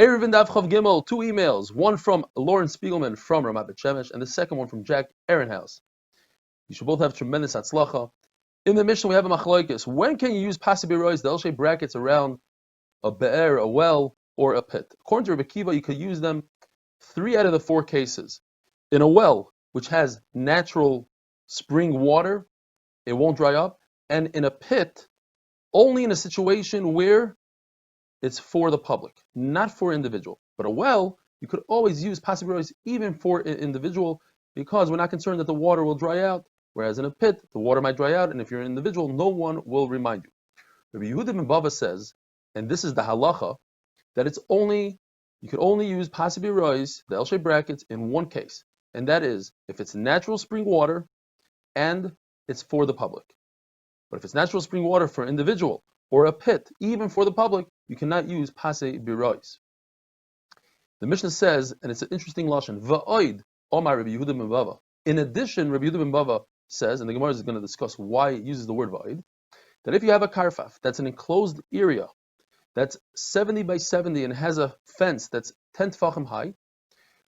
Eruvin Daf Chav Gimel, 2 emails, one from Lauren Spiegelman from Ramat Bet Shemesh, and the second one from Jack Ehrenhaus. You should both have tremendous atzlacha. In the Mishnah, we have a machlokes. When can you use pasibirois, the L-shaped brackets around a be'er, a well, or a pit? According to Rebbe Kiva, you could use them 3 out of the 4 cases. In a well, which has natural spring water, it won't dry up. And in a pit, only in a situation where it's for the public, not for individual. But a well, you could always use pasibirois even for an individual, because we're not concerned that the water will dry out. Whereas in a pit, the water might dry out, and if you're an individual, no one will remind you. Rabbi Yehuda ben Bava says, and this is the halacha, that you could only use pasibirois, the L-shaped brackets, in one case, and that is if it's natural spring water and it's for the public. But if it's natural spring water for an individual or a pit, even for the public, you cannot use pasibirois. The Mishnah says, and it's an interesting lashon, va'oid omar Rabbi Yehuda ben Bava. In addition, Rabbi Yehuda ben Bava says, and the Gemara is going to discuss why it uses the word va'id, that if you have a karfaf, that's an enclosed area, that's 70 by 70 and has a fence that's 10 tfachim high,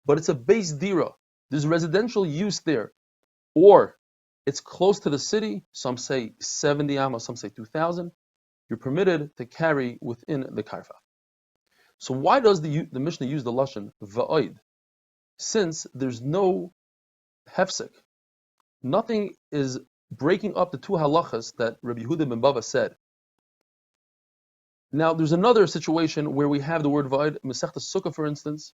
but it's a base dira, there's residential use there, or it's close to the city, some say 70 amma, some say 2,000, you're permitted to carry within the karfaf. So why does the Mishnah use the lashon va'id? Since there's no hefsek, nothing is breaking up the 2 halachas that Rabbi Yehuda ben Bava said. Now, there's another situation where we have the word va'id, Masechta Sukkah, for instance,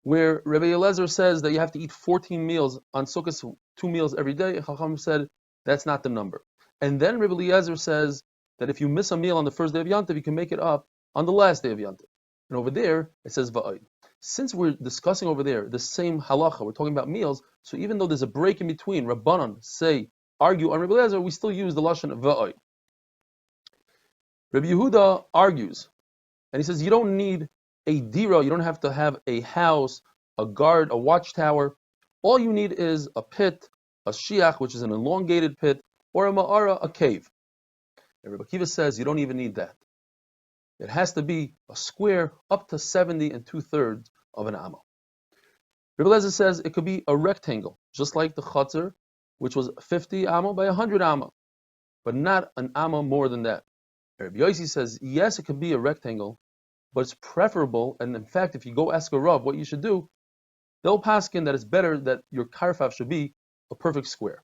where Rabbi Eliezer says that you have to eat 14 meals on Sukkah, 2 meals every day. Chacham said that's not the number. And then Rabbi Eliezer says that if you miss a meal on the first day of Yantav, you can make it up on the last day of Yantav. And over there, it says va'id. Since we're discussing over there the same halacha, we're talking about meals, so even though there's a break in between, Rabbanan argue on Rabbi Eliezer, we still use the lashon va'id. Rabbi Yehuda argues, and he says you don't need a dira, you don't have to have a house, a guard, a watchtower. All you need is a pit, a shiach, which is an elongated pit, or a ma'ara, a cave. And Rabbi Kiva says you don't even need that. It has to be a square up to 70 2/3 of an amma. Rabbi Eliezer says it could be a rectangle, just like the chatzar, which was 50 amma by 100 amma, but not an amma more than that. Rabbi Yossi says, yes, it could be a rectangle, but it's preferable, and in fact, if you go ask a Rav what you should do, they'll paskin that it's better that your karfaf should be a perfect square.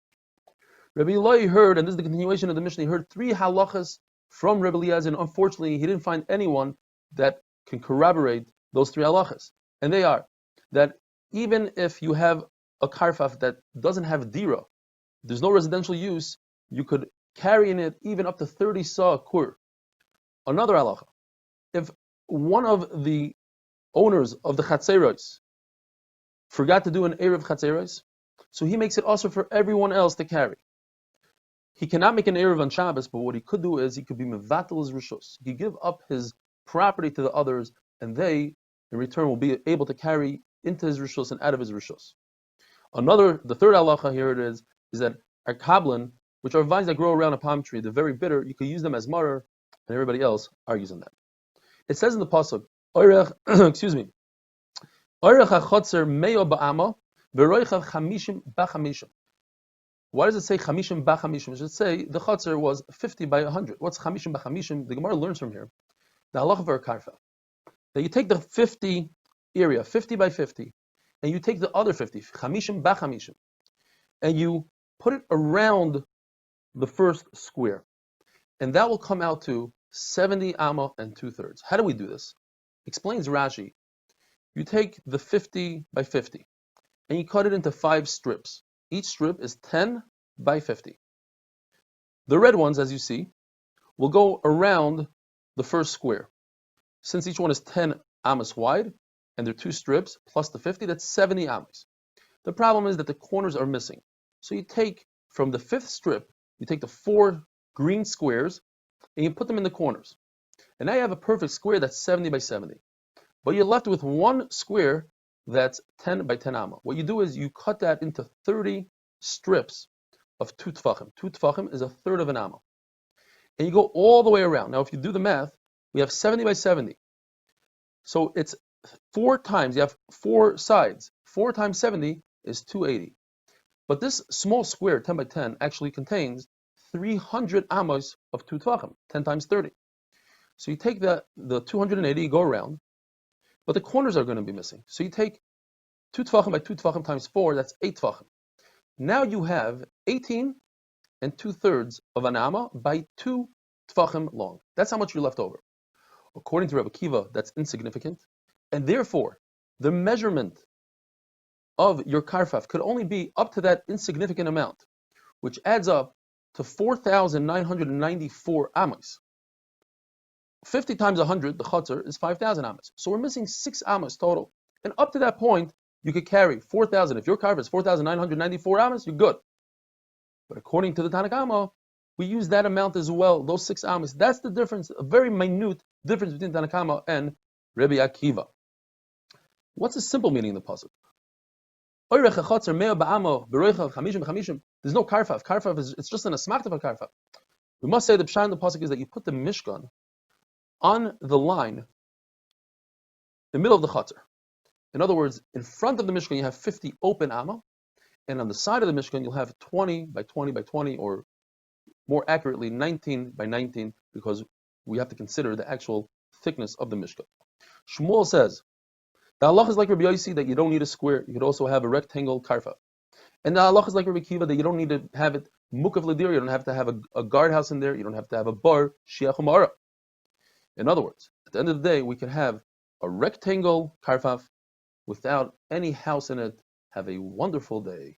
Rabbi Eloi heard, and this is the continuation of the Mishnah, he heard 3 halachas from Rabbi Eliezer, and unfortunately, he didn't find anyone that can corroborate those 3 halachas. And they are that even if you have a karfaf that doesn't have dira, there's no residential use, you could carry in it even up to 30 sa kur. Another halacha, if one of the owners of the chatzeros forgot to do an erev chatzeros, so he makes it also for everyone else to carry. He cannot make an erev on Shabbos, but what he could do is he could be mevatel his rishos. He could give up his property to the others, and they, in return, will be able to carry into his rishos and out of his rishos. The third halacha here it is that our kablan, which are vines that grow around a palm tree, they're very bitter, you could use them as marar, and everybody else argues on that. It says in the pasuk, excuse me, Orech HaChotzer Meyo Ba'ama, V'roichav Chamishim B'Chamishim. Why does it say Chamishim B'Chamishim? It should say the Chotzer was 50 by 100. What's Chamishim B'Chamishim? The Gemara learns from here, the halacha for a karfa, that you take the 50 area, 50 by 50, and you take the other 50, Chamishim B'Chamishim, and you put it around the first square, and that will come out to 70 amma 2/3. How do we do this? Explains Rashi. You take the 50 by 50 and you cut it into 5 strips. Each strip is 10 by 50. The red ones, as you see, will go around the first square. Since each one is 10 ammas wide and there are 2 strips plus the 50, that's 70 ammas. The problem is that the corners are missing. So you take from the 5th strip, you take the 4 green squares and you put them in the corners. And now you have a perfect square that's 70 by 70. But you're left with 1 square that's 10 by 10 amma. What you do is you cut that into 30 strips of 2 tfachim. 2 tfachim is 1/3 of an amma. And you go all the way around. Now if you do the math, we have 70 by 70. So it's 4 times, you have 4 sides. 4 times 70 is 280. But this small square, 10 by 10, actually contains 300 amos of 2 tvachim, 10 times 30. So you take the 280, you go around, but the corners are going to be missing. So you take 2 tvachim by 2 tvachim times 4, that's 8 tvachim. Now you have 18 and 2/3 of an amma by 2 tvachim long. That's how much you're left over. According to Rabbi Akiva, that's insignificant, and therefore the measurement of your karfaf could only be up to that insignificant amount, which adds up to 4,994 amos. 50 times 100, the chutzner, is 5,000 amos. So we're missing 6 amos total. And up to that point, you could carry 4,000. If your karfaf is 4,994 amos, you're good. But according to the Tanna Kamma, we use that amount as well, those 6 amos. That's the difference, a very minute difference between Tanna Kamma and Rabbi Akiva. What's the simple meaning of the pasuk? There's no karfaf. Karfaf it's just an asmachta of a karfaf. We must say the pshat in the pasuk is that you put the mishkan on the line, in the middle of the chutzner. In other words, in front of the mishkan you have 50 open amma, and on the side of the mishkan you'll have 20 by 20 by 20, or more accurately 19 by 19, because we have to consider the actual thickness of the mishkan. Shmuel says the halach is like Rabbi Yossi that you don't need a square, you could also have a rectangle karfaf. And the halach is like Rabbi Akiva that you don't need to have it mukav ladir, you don't have to have a guardhouse in there, you don't have to have a bar, shiach umara. In other words, at the end of the day, we can have a rectangle karfaf without any house in it. Have a wonderful day.